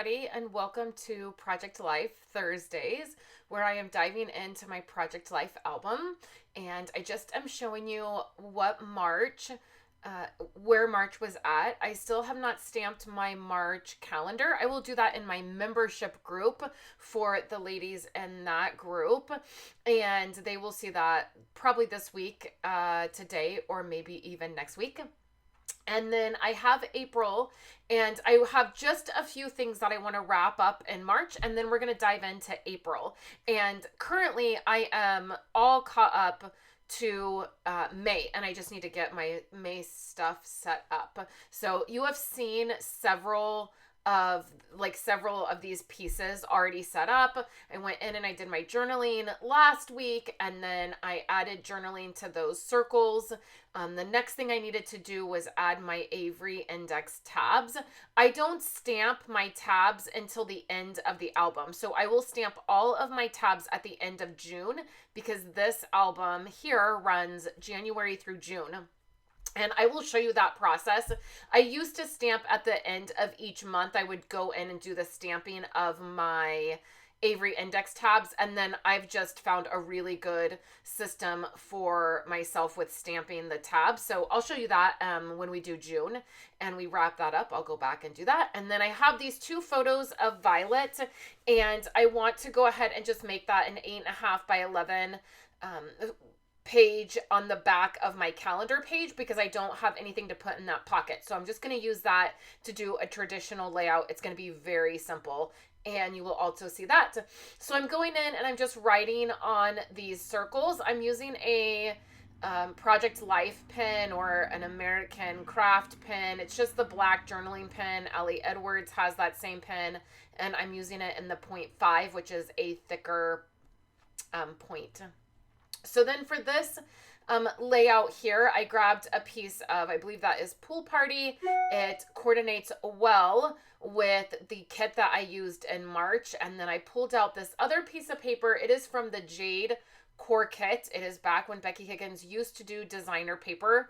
everybody, and welcome to Project Life Thursdays, where I am diving into my Project Life album. And I just am showing you uh, where March was at. I still have not stamped my March calendar. I will do that in my membership group for the ladies in that group, and they will see that probably this week, today, or maybe even next week. And then I have April, and I have just a few things that I want to wrap up in March, and then we're going to dive into April. And currently, I am all caught up to May, and I just need to get my May stuff set up. So you have seen several of these pieces already set up. I went in and I did my journaling last week, and then I added journaling to those circles. The next thing I needed to do was add my Avery index tabs. I don't stamp my tabs until the end of the album. So I will stamp all of my tabs at the end of June, because this album here runs January through June. And I will show you that process. I used to stamp at the end of each month. I would go in and do the stamping of my Avery index tabs, and then I've just found a really good system for myself with stamping the tabs. So I'll show you that when we do June and we wrap that up. I'll go back and do that. And then I have these two photos of Violet, and I want to go ahead and just make that an 8.5 by 11 page on the back of my calendar page, because I don't have anything to put in that pocket. So I'm just going to use that to do a traditional layout. It's going to be very simple, and you will also see that. So I'm going in and I'm just writing on these circles. I'm using a Project Life pen or an American Craft pen. It's just the black journaling pen. Ellie Edwards has that same pen, and I'm using it in the 0.5, which is a thicker point. So then for this layout here, I grabbed a piece of, I believe that is Pool Party. It coordinates well with the kit that I used in March. And then I pulled out this other piece of paper. It is from the Jade Core Kit. It is back when Becky Higgins used to do designer paper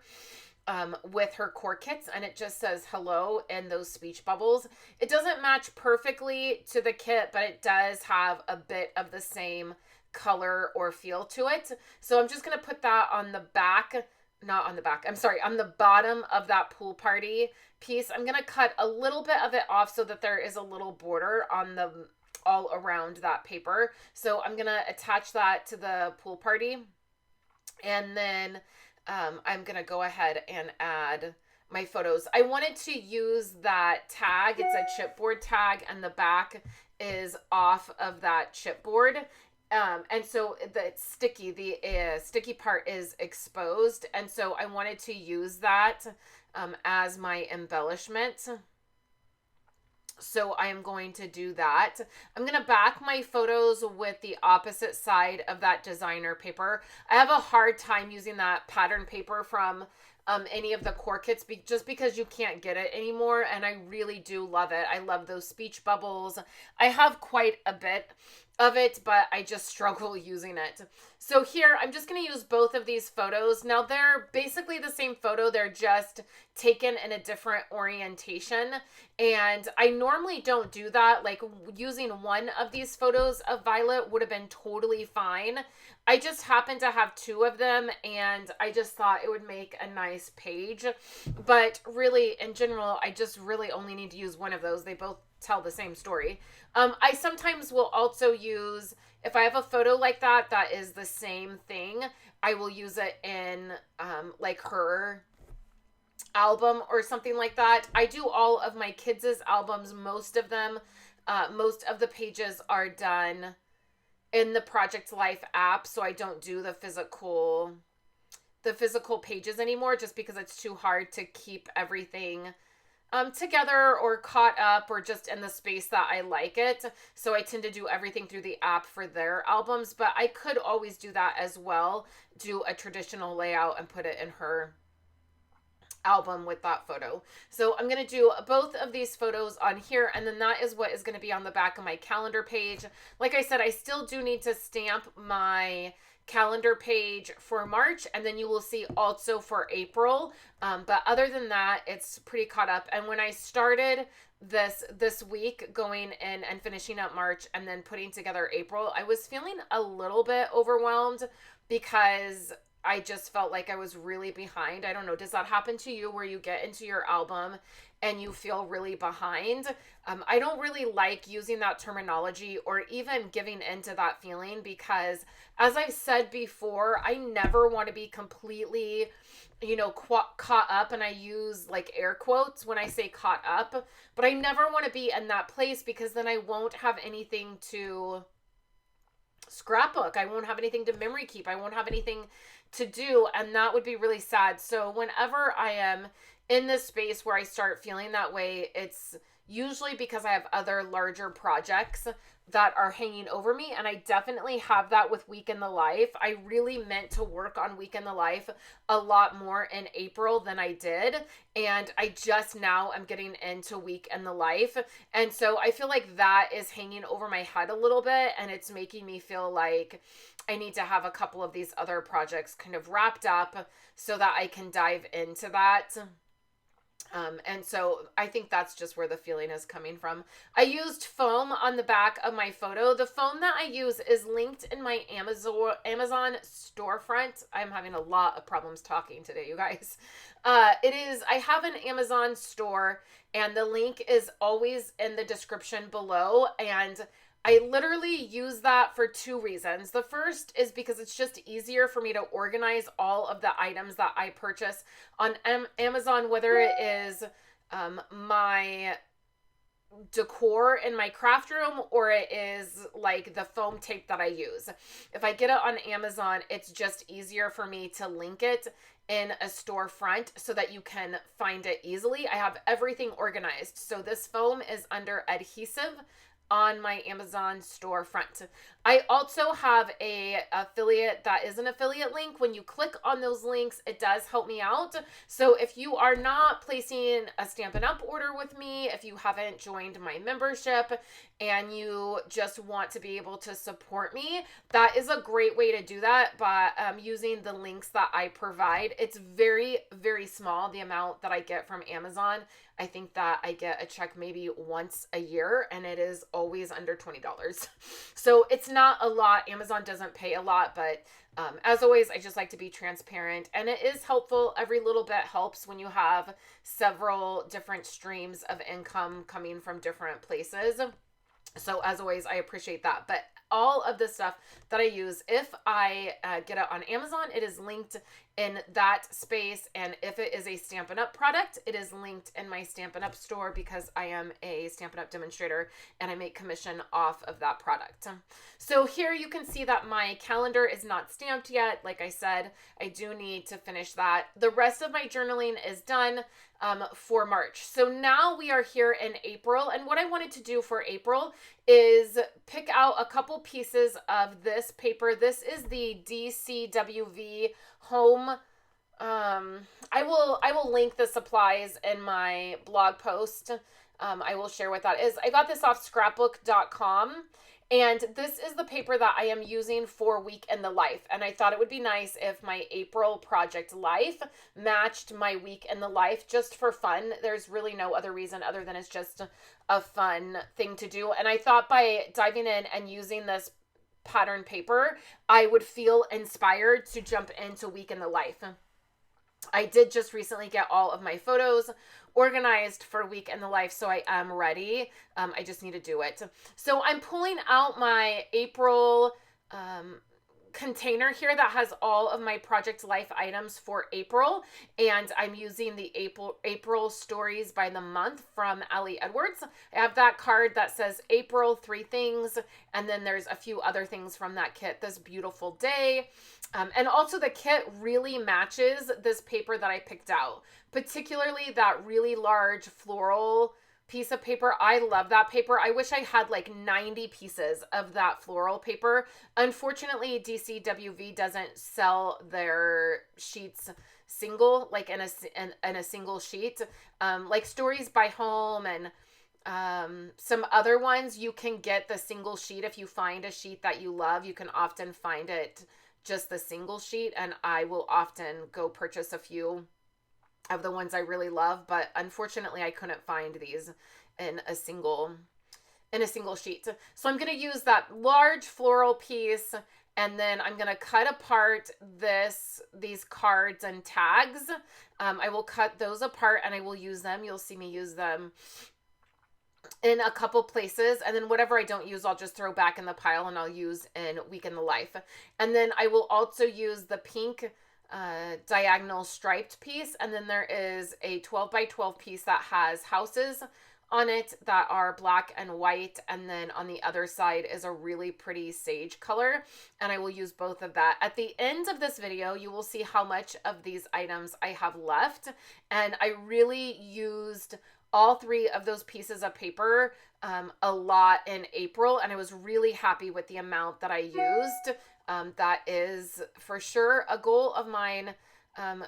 with her core kits, and it just says hello in those speech bubbles. It doesn't match perfectly to the kit, but it does have a bit of the same color or feel to it. So I'm just going to put that on the back, not on the back, I'm sorry, on the bottom of that Pool Party piece. I'm going to cut a little bit of it off so that there is a little border on the all around that paper. So I'm going to attach that to the Pool Party, and then I'm going to go ahead and add my photos. I wanted to use that tag. It's a chipboard tag, and the back is off of that chipboard. And so the sticky part is exposed. And so I wanted to use that as my embellishment. So I am going to do that. I'm going to back my photos with the opposite side of that designer paper. I have a hard time using that pattern paper from any of the core kits just because you can't get it anymore, and I really do love it. I love those speech bubbles. I have quite a bit of it, but I just struggle using it. So here, I'm just going to use both of these photos. Now, they're basically the same photo. They're just taken in a different orientation, and I normally don't do that. Like, using one of these photos of Violet would have been totally fine. I just happen to have two of them, and I just thought it would make a nice page. But really, in general, I just really only need to use one of those. They both tell the same story. I sometimes will also use, if I have a photo like that that is the same thing, I will use it in like her album or something like that. I do all of my kids' albums, most of them, most of the pages are done in the Project Life app, so I don't do the physical pages anymore, just because it's too hard to keep everything together or caught up or just in the space that I like it. So I tend to do everything through the app for their albums, but I could always do that as well, do a traditional layout and put it in her album with that photo. So I'm going to do both of these photos on here, and then that is what is going to be on the back of my calendar page. Like I said, I still do need to stamp my calendar page for March, and then you will see also for April. But other than that, it's pretty caught up. And when I started this week going in and finishing up March and then putting together April, I was feeling a little bit overwhelmed because I just felt like I was really behind. I don't know. Does that happen to you where you get into your album and you feel really behind? I don't really like using that terminology or even giving into that feeling because, as I've said before, I never want to be completely, caught up. And I use like air quotes when I say caught up, but I never want to be in that place because then I won't have anything to scrapbook. I won't have anything to memory keep. I won't have anything to do, and that would be really sad. So whenever I am in this space where I start feeling that way, it's usually because I have other larger projects that are hanging over me, and I definitely have that with Week in the Life. I really meant to work on Week in the Life a lot more in April than I did, and I just now am getting into Week in the Life, and so I feel like that is hanging over my head a little bit, and it's making me feel like I need to have a couple of these other projects kind of wrapped up so that I can dive into that. And so I think that's just where the feeling is coming from. I used foam on the back of my photo. The foam that I use is linked in my Amazon storefront. I'm having a lot of problems talking today, you guys. I have an Amazon store, and the link is always in the description below, and I literally use that for two reasons. The first is because it's just easier for me to organize all of the items that I purchase on Amazon, whether it is my decor in my craft room or it is like the foam tape that I use. If I get it on Amazon, it's just easier for me to link it in a storefront so that you can find it easily. I have everything organized. So this foam is under adhesive on my Amazon storefront. I also have a affiliate that is an affiliate link. When you click on those links, it does help me out. So if you are not placing a Stampin' Up! Order with me, if you haven't joined my membership and you just want to be able to support me, that is a great way to do that by using the links that I provide. It's very, very small, the amount that I get from Amazon. I think that I get a check maybe once a year, and it is always under $20. So it's not a lot. Amazon doesn't pay a lot, but as always, I just like to be transparent, and it is helpful. Every little bit helps when you have several different streams of income coming from different places. So as always, I appreciate that. But all of the stuff that I use, if I get it on Amazon, it is linked in that space. And if it is a Stampin' Up! Product, it is linked in my Stampin' Up! Store because I am a Stampin' Up! Demonstrator and I make commission off of that product. So here you can see that my calendar is not stamped yet. Like I said, I do need to finish that. The rest of my journaling is done for March. So now we are here in April, and what I wanted to do for April is pick out a couple pieces of this paper. This is the DCWV home. I will link the supplies in my blog post. I will share what that is. I got this off scrapbook.com. And this is the paper that I am using for Week in the Life. And I thought it would be nice if my April project life matched my Week in the Life just for fun. There's really no other reason other than it's just a fun thing to do. And I thought by diving in and using this pattern paper, I would feel inspired to jump into Week in the Life. I did just recently get all of my photos organized for Week in the Life, so I am ready. I just need to do it. So I'm pulling out my April container here that has all of my Project Life items for April, and I'm using the April Stories by the Month from Ellie Edwards. I have that card that says April 3 things, and then there's a few other things from that kit. This beautiful day, and also the kit really matches this paper that I picked out, particularly that really large floral piece of paper. I love that paper. I wish I had like 90 pieces of that floral paper. Unfortunately, DCWV doesn't sell their sheets single, like in a single sheet. Like Stories by Home and some other ones, you can get the single sheet. If you find a sheet that you love, you can often find it just the single sheet, and I will often go purchase a few of the ones I really love, but unfortunately I couldn't find these in a single sheet. So I'm going to use that large floral piece, and then I'm going to cut apart these cards and tags. I will cut those apart and I will use them. You'll see me use them in a couple places, and then whatever I don't use, I'll just throw back in the pile and I'll use in Week in the Life. And then I will also use the pink diagonal striped piece, and then there is a 12 by 12 piece that has houses on it that are black and white, and then on the other side is a really pretty sage color, and I will use both of that. At the end of this video, you will see how much of these items I have left, and I really used all three of those pieces of paper a lot in April, and I was really happy with the amount that I used. That is for sure a goal of mine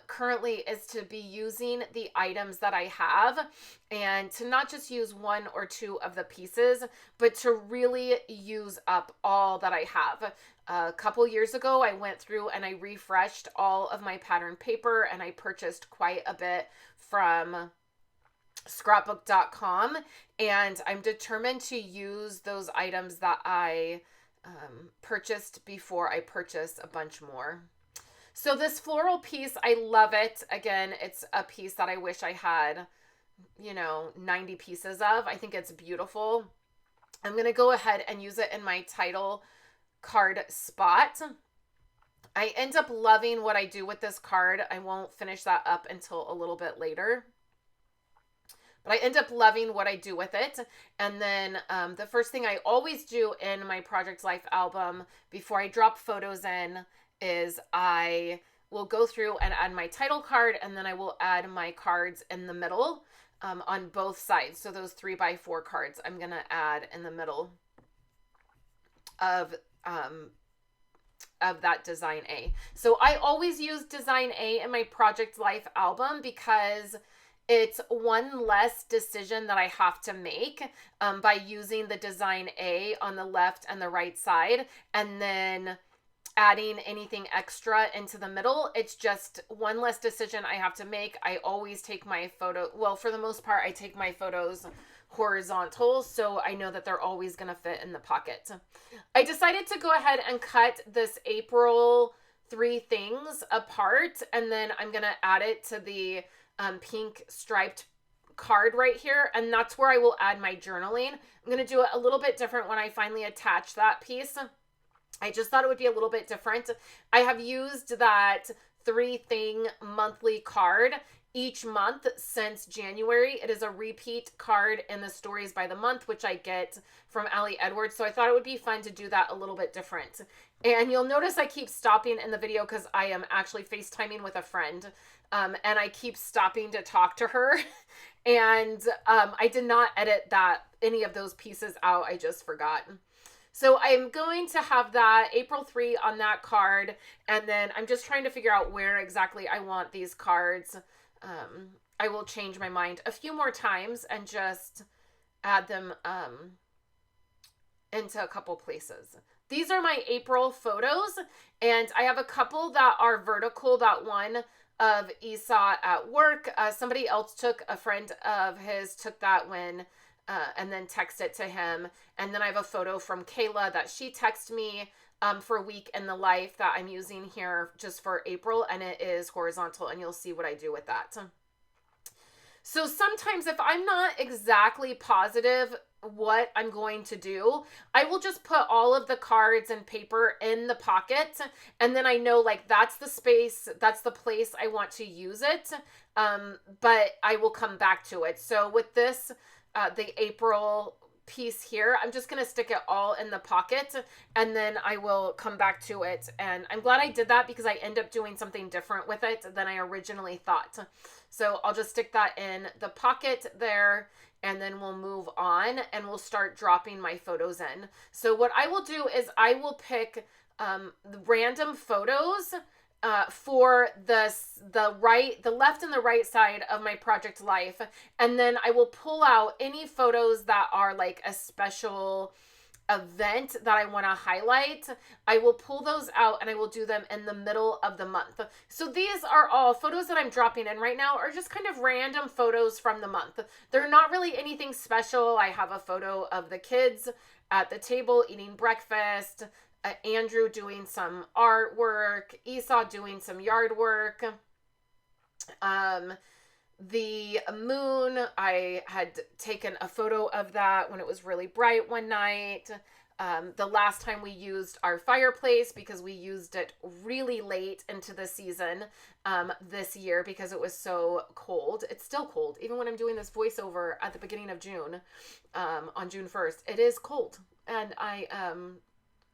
currently, is to be using the items that I have, and to not just use one or two of the pieces, but to really use up all that I have. A couple years ago, I went through and I refreshed all of my pattern paper, and I purchased quite a bit from scrapbook.com, and I'm determined to use those items that I purchased before I purchase a bunch more. So this floral piece, I love it. Again, it's a piece that I wish I had, 90 pieces of. I think it's beautiful. I'm going to go ahead and use it in my title card spot. I end up loving what I do with this card. I won't finish that up until a little bit later, but I end up loving what I do with it. And then the first thing I always do in my Project Life album before I drop photos in is I will go through and add my title card, and then I will add my cards in the middle on both sides. So those 3x4 cards I'm going to add in the middle of that Design A. So I always use Design A in my Project Life album because it's one less decision that I have to make by using the Design A on the left and the right side, and then adding anything extra into the middle. It's just one less decision I have to make. I always take my photo, well, for the most part, I take my photos horizontal, so I know that they're always going to fit in the pocket. I decided to go ahead and cut this April 3 things apart, and then I'm going to add it to the pink striped card right here, and that's where I will add my journaling. I'm going to do it a little bit different when I finally attach that piece. I just thought it would be a little bit different. I have used that 3 thing monthly card each month since January. It is a repeat card in the Stories by the Month, which I get from Allie Edwards. So I thought it would be fun to do that a little bit different. And you'll notice I keep stopping in the video because I am actually FaceTiming with a friend. And I keep stopping to talk to her. And I did not edit any of those pieces out. I just forgot. So I'm going to have that April 3 on that card, and then I'm just trying to figure out where exactly I want these cards. I will change my mind a few more times and just add them into a couple places. These are my April photos, and I have a couple that are vertical. That one of Esau at work, somebody else a friend of his took that when and then text it to him. And then I have a photo from Kayla that she texted me for a Week in the Life that I'm using here just for April, and it is horizontal, and you'll see what I do with that. So sometimes if I'm not exactly positive what I'm going to do, I will just put all of the cards and paper in the pocket, and then I know like that's the space, that's the place I want to use it, but I will come back to it. So with this the April piece here, I'm just going to stick it all in the pocket, and then I will come back to it. And I'm glad I did that because I end up doing something different with it than I originally thought. So I'll just stick that in the pocket there, and then we'll move on and we'll start dropping my photos in. So what I will do is I will pick random photos for the left and the right side of my project life, and then I will pull out any photos that are like a special event that I want to highlight. I will pull those out and I will do them in the middle of the month. So these are all photos that I'm dropping in right now, are just kind of random photos from the month. They're not really anything special. I have a photo of the kids at the table eating breakfast, Andrew doing some artwork, Esau doing some yard work. The moon, I had taken a photo of that when it was really bright one night. The last time we used our fireplace, because we used it really late into the season this year because it was so cold. It's still cold. Even when I'm doing this voiceover at the beginning of June, on June 1st, it is cold. And I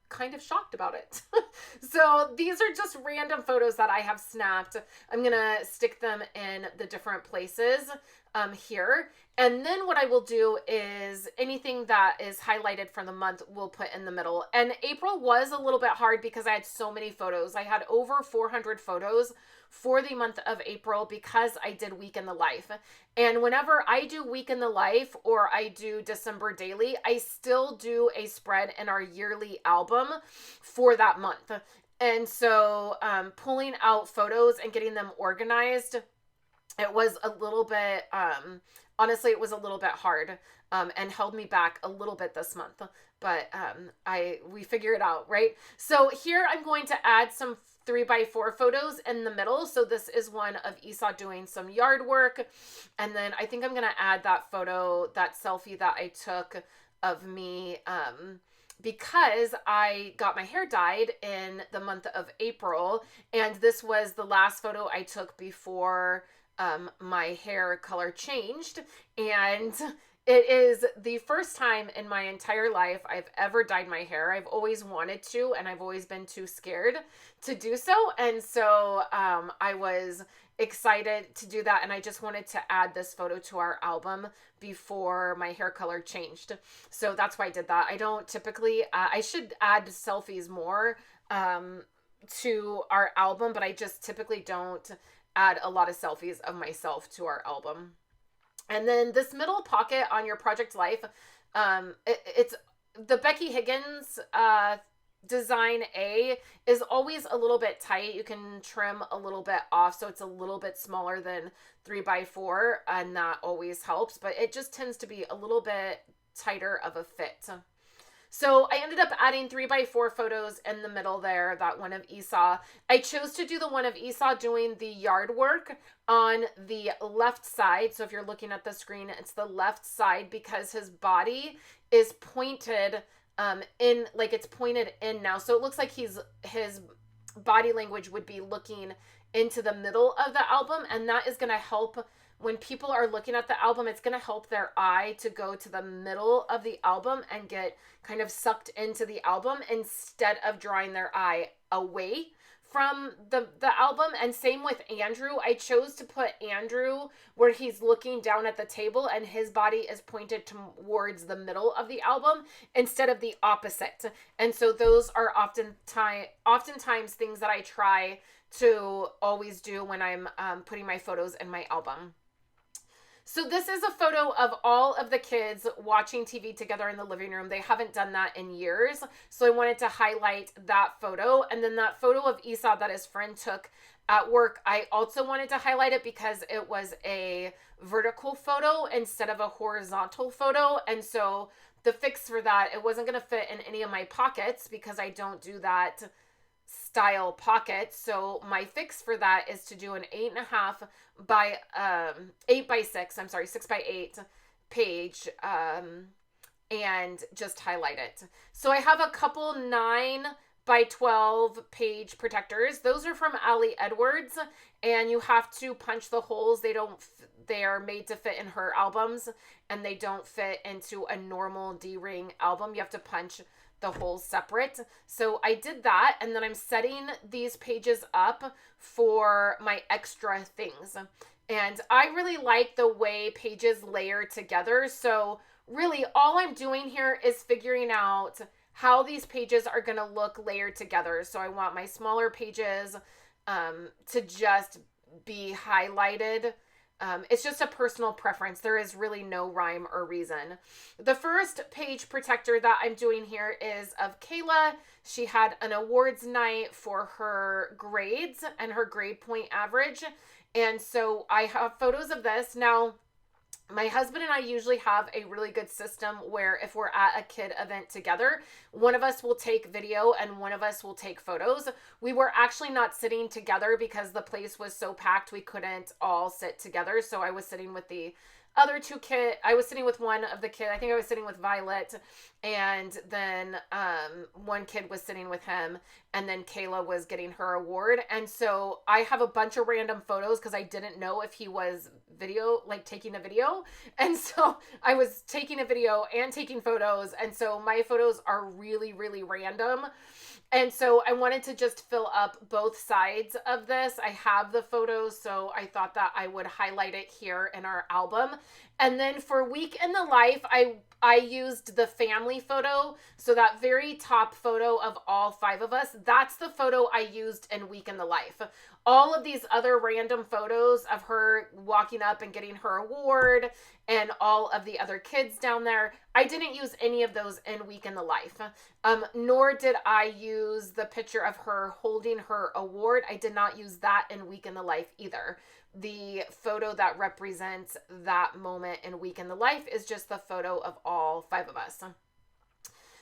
kind of shocked about it. So these are just random photos that I have snapped. I'm gonna stick them in the different places here. And then what I will do is anything that is highlighted from the month we'll put in the middle. And April was a little bit hard because I had so many photos. I had over 400 photos for the month of April because I did Week in the Life. And whenever I do Week in the Life or I do December Daily, I still do a spread in our yearly album for that month. And so pulling out photos and getting them organized, it was a little bit, honestly, it was a little bit hard and held me back a little bit this month. But we figure it out, right? So here I'm going to add some 3x4 photos in the middle. So this is one of Esau doing some yard work. And then I think I'm going to add that photo, that selfie that I took of me because I got my hair dyed in the month of April. And this was the last photo I took before my hair color changed. And it is the first time in my entire life I've ever dyed my hair. I've always wanted to, and I've always been too scared to do so. And so I was excited to do that. And I just wanted to add this photo to our album before my hair color changed. So that's why I did that. I don't typically, I should add selfies more to our album, but I just typically don't add a lot of selfies of myself to our album. And then this middle pocket on your project life, it's the Becky Higgins design A is always a little bit tight. You can trim a little bit off so it's a little bit smaller than 3x4, and that always helps, but it just tends to be a little bit tighter of a fit. So I ended up adding 3x4 photos in the middle there, that one of Esau. I chose to do the one of Esau doing the yard work on the left side. So if you're looking at the screen, it's the left side because his body is pointed in, like it's pointed in now. So it looks like his body language would be looking into the middle of the album, and that is going to help when people are looking at the album. It's going to help their eye to go to the middle of the album and get kind of sucked into the album instead of drawing their eye away from the album. And same with Andrew. I chose to put Andrew where he's looking down at the table and his body is pointed towards the middle of the album instead of the opposite. And so those are oftentimes things that I try to always do when I'm putting my photos in my album. So this is a photo of all of the kids watching TV together in the living room. They haven't done that in years. So I wanted to highlight that photo. And then that photo of Esau that his friend took at work, I also wanted to highlight it because it was a vertical photo instead of a horizontal photo. And so the fix for that, it wasn't going to fit in any of my pockets because I don't do that style pocket. So my fix for that is to do an 8.5 by 6x8 page and just highlight it. So I have a couple 9x12 page protectors. Those are from Ali Edwards, and you have to punch the holes. They are made to fit in her albums, and they don't fit into a normal D-ring album. You have to punch the holes separate. So I did that, and then I'm setting these pages up for my extra things. And I really like the way pages layer together. So really all I'm doing here is figuring out how these pages are going to look layered together. So I want my smaller pages to just be highlighted. It's just a personal preference. There is really no rhyme or reason. The first page protector that I'm doing here is of Kayla. She had an awards night for her grades and her grade point average. And so I have photos of this. Now, my husband and I usually have a really good system where if we're at a kid event together, one of us will take video and one of us will take photos. We were actually not sitting together because the place was so packed we couldn't all sit together. So I was sitting with the other two kids. I was sitting with one of the kids. I think I was sitting with Violet, and then one kid was sitting with him, and then Kayla was getting her award. And so I have a bunch of random photos because I didn't know if he was taking a video. And so I was taking a video and taking photos. And so my photos are really, really random. And so I wanted to just fill up both sides of this. I have the photos, so I thought that I would highlight it here in our album. And then for Week in the Life, I used the family photo. So that very top photo of all 5 of us, that's the photo I used in Week in the Life. All of these other random photos of her walking up and getting her award and all of the other kids down there, I didn't use any of those in Week in the Life. Nor did I use the picture of her holding her award. I did not use that in Week in the Life either. The photo that represents that moment in Week in the Life is just the photo of all 5 of us.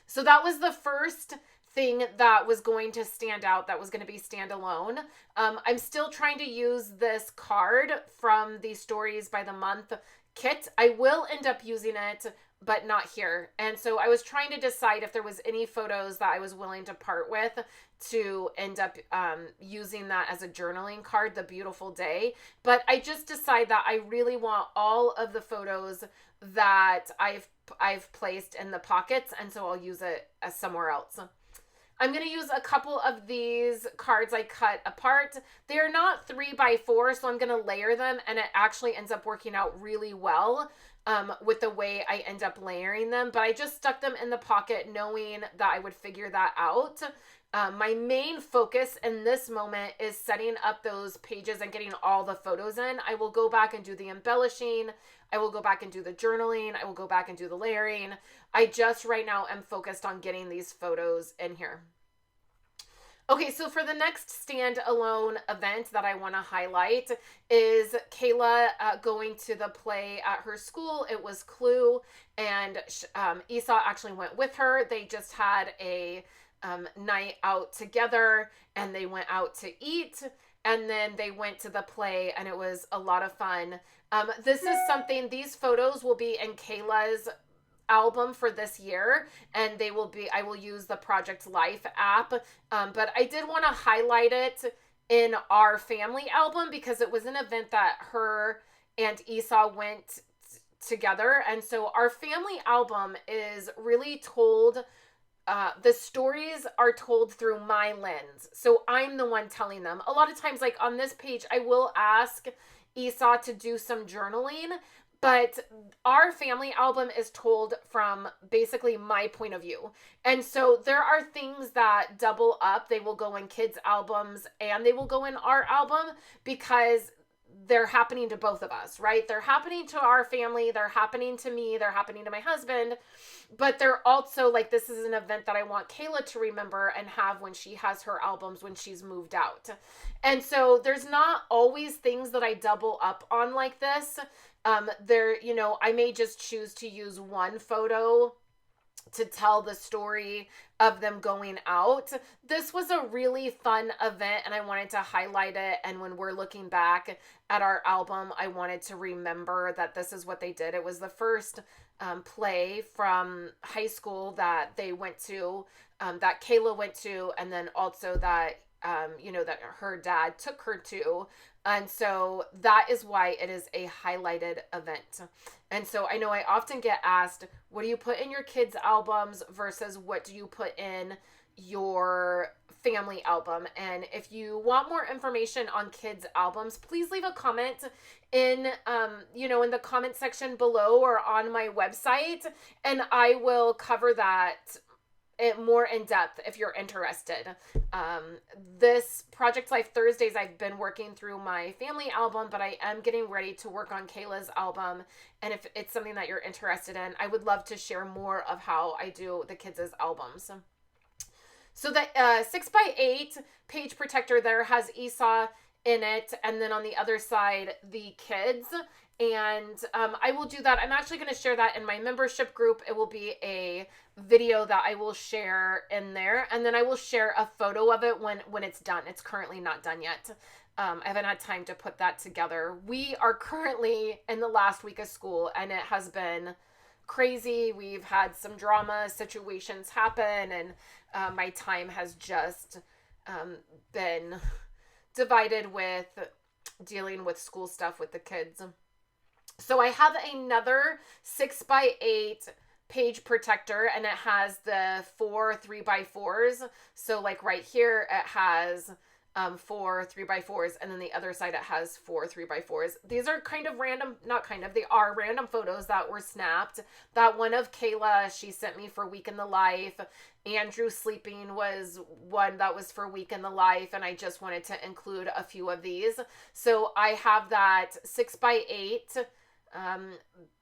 So that was the first thing that was going to stand out, that was going to be standalone. I'm still trying to use this card from the Stories by the Month kit. I will end up using it, but not here. And so I was trying to decide if there was any photos that I was willing to part with to end up using that as a journaling card, the beautiful day. But I just decided that I really want all of the photos that I've placed in the pockets, and so I'll use it as somewhere else. I'm going to use a couple of these cards I cut apart. They're not 3x4, so I'm going to layer them, and it actually ends up working out really well with the way I end up layering them. But I just stuck them in the pocket knowing that I would figure that out. My main focus in this moment is setting up those pages and getting all the photos in. I will go back and do the embellishing. I will go back and do the journaling. I will go back and do the layering. I just right now am focused on getting these photos in here. Okay, so for the next standalone event that I want to highlight is Kayla going to the play at her school. It was Clue, and Esau actually went with her. They just had a night out together, and they went out to eat, and then they went to the play, and it was a lot of fun. This is something, these photos will be in Kayla's album for this year, and I will use the Project Life app, but I did want to highlight it in our family album because it was an event that her and Esau went together. And so our family album is really told, the stories are told through my lens, so I'm the one telling them. A lot of times, like on this page, I will ask Esau to do some journaling, but our family album is told from basically my point of view. And so there are things that double up. They will go in kids' albums and they will go in our album because they're happening to both of us, right? They're happening to our family. They're happening to me. They're happening to my husband. But they're also like, this is an event that I want Kayla to remember and have when she has her albums when she's moved out. And so there's not always things that I double up on like this. I may just choose to use one photo to tell the story of them going out. This was a really fun event, and I wanted to highlight it. And when we're looking back at our album, I wanted to remember that this is what they did. It was the first play from high school that they went to, that Kayla went to, and then also that that her dad took her to. And so that is why it is a highlighted event. And so I know I often get asked, what do you put in your kids' albums versus what do you put in your family album? And if you want more information on kids' albums, please leave a comment in the comment section below or on my website, and I will cover that it more in depth if you're interested. This Project Life Thursdays, I've been working through my family album, but I am getting ready to work on Kayla's album. And if it's something that you're interested in, I would love to share more of how I do the kids' albums. So the 6x8 page protector there has Esau in it, and then on the other side, the kids. And I will do that. I'm actually going to share that in my membership group. It will be a video that I will share in there. And then I will share a photo of it when it's done. It's currently not done yet. I haven't had time to put that together. We are currently in the last week of school, and it has been crazy. We've had some drama situations happen, and my time has just been divided with dealing with school stuff with the kids. So I have another 6x8 page protector, and it has the 4 3x4s. So like right here, it has 4 3x4s, and then the other side it has 4 3x4s. These are kind of random, not kind of, they are random photos that were snapped. That one of Kayla, she sent me for Week in the Life. Andrew sleeping was one that was for Week in the Life, and I just wanted to include a few of these. So I have that 6x8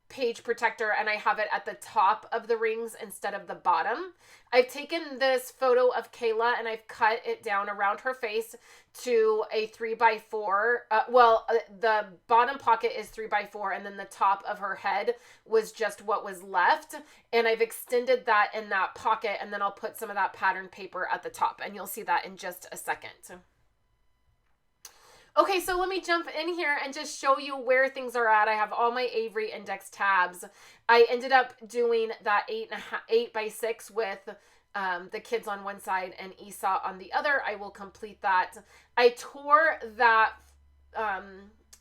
page protector, and I have it at the top of the rings instead of the bottom. I've taken this photo of Kayla and I've cut it down around her face to a 3x4. The bottom pocket is 3x4, and then the top of her head was just what was left. And I've extended that in that pocket, and then I'll put some of that pattern paper at the top, and you'll see that in just a second. Okay, so let me jump in here and just show you where things are at. I have all my Avery index tabs. I ended up doing that 8x6 with the kids on one side and Esau on the other. I will complete that. I tore that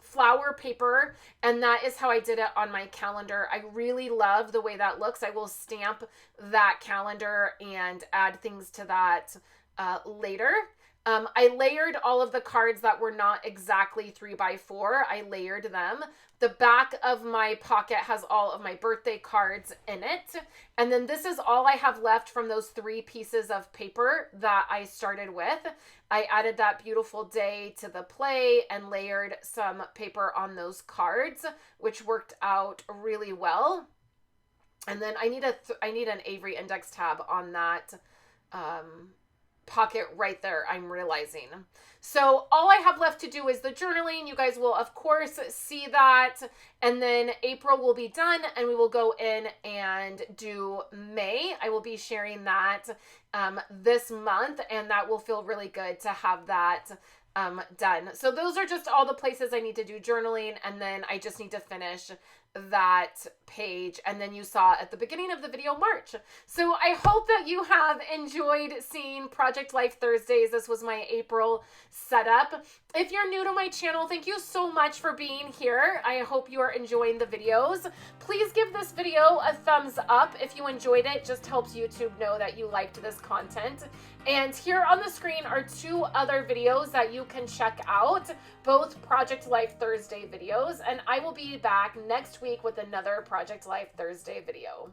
flower paper, and that is how I did it on my calendar. I really love the way that looks. I will stamp that calendar and add things to that later. I layered all of the cards that were not exactly 3x4. I layered them. The back of my pocket has all of my birthday cards in it. And then this is all I have left from those 3 pieces of paper that I started with. I added that beautiful day to the play and layered some paper on those cards, which worked out really well. And then I need an Avery index tab on that pocket right there, I'm realizing. So all I have left to do is the journaling. You guys will of course see that, and then April will be done and we will go in and do May. I will be sharing that this month, and that will feel really good to have that done. So those are just all the places I need to do journaling, and then I just need to finish that page. And then you saw at the beginning of the video March. So I hope that you have enjoyed seeing Project Life Thursdays. This was my April setup. If you're new to my channel, thank you so much for being here. I hope you are enjoying the videos. Please give this video a thumbs up if you enjoyed it. Just helps YouTube know that you liked this content. And here on the screen are 2 other videos that you can check out, both Project Life Thursday videos, and I will be back next week with another Project Life Thursday video.